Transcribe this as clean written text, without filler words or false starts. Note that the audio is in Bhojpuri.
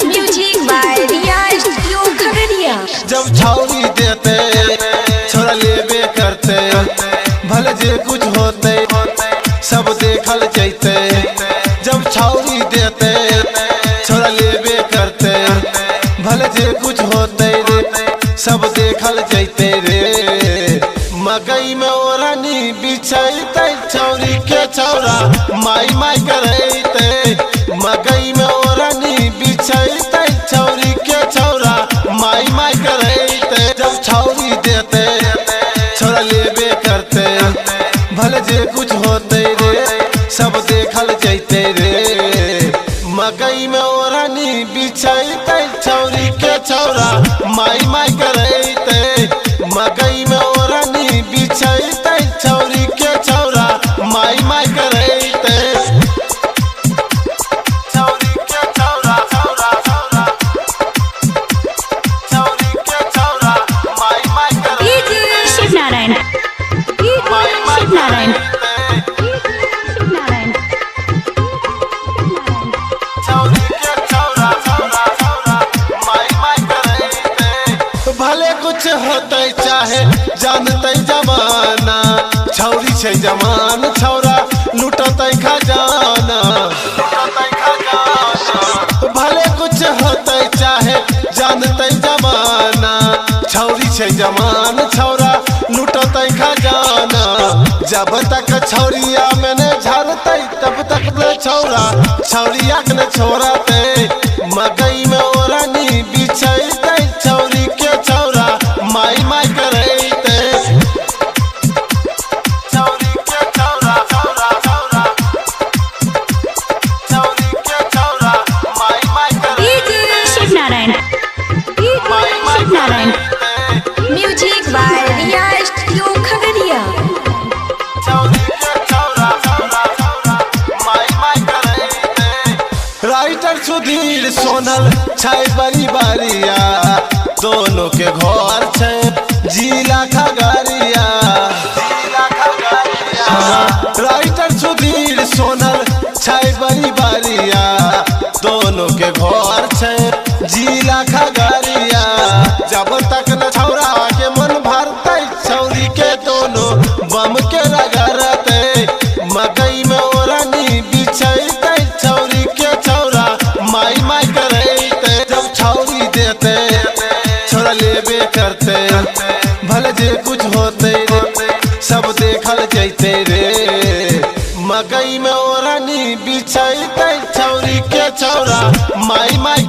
म्यूजिक बाय रियाज स्टूडियो खगड़िया। जब छाउरी देते छोरा लेबे करते, भले जे कुछ होते सब देखल जैते। जब छाउरी देते छोरा लेबे करते, भले जे कुछ होते सब देखल जैते रे। मकई में ओढ़नी बिछैते छौरी के छौरा माई माई करैते। मकई में ओढ़नी बिछैते छौरी के छौरा माई माई करैते। जब छौरी देते छोरा लेबे करते, भले जे कुछ होते रे सब देखल जैते रे। मकई में ओढ़नी बिछैते छौरी के छौरा माई माई करैते। मकई में ओढ़नी बिछैते छौरी के छौरा माई माई करैते। छौरी के छौरा छौरा छौरा छौरी के छौरा माई माई करैते। शिव नारायण शिव नारायण छौरी के छौरा छौरा छौरा माई माई करैते। भले कुछ होते चाहे जानते जमाना, छौरी छै जमान छौरा लुटते खजाना। भले कुछ होते चाहे जानते जमाना, छौरी छै जमान छौरा लुटते खजाना। जब तक छौरिया में न झरते तब तक न छौरा छौरिया के न छोड़ते। मकई में ओढ़नी बिछैते छौरी के छौरा माई माई करैते। छौरी के छौरा छौरा छौरा छौरी के छौरा माई माई करैते। शिव नारायण शिव नारायण म्यूजिक बाय रियाज स्टूडियो खगड़िया। छौरी के छौरा छौरा छौरा माई माई करैते। राइटर सुधीर सोनल छै बड़ी बारिया, दोनों के घर छै जिला खगड़िया। राइटर सुधीर सोनल छै बड़ी बारिया, दोनों के घर छै जिला खगड़िया। जब तक न छौरा के मन भरते छौरी के दोनों बम के रगड़ते। मकई में ओढ़नी बिछैते छौरी के छौरा माई माई करैते। जब छौरी देते छोरा लेबे करते, भले जे कुछ होते सब देखल जैते रे। मकई में ओढ़नी बिछैते छौरी के छौरा माई माई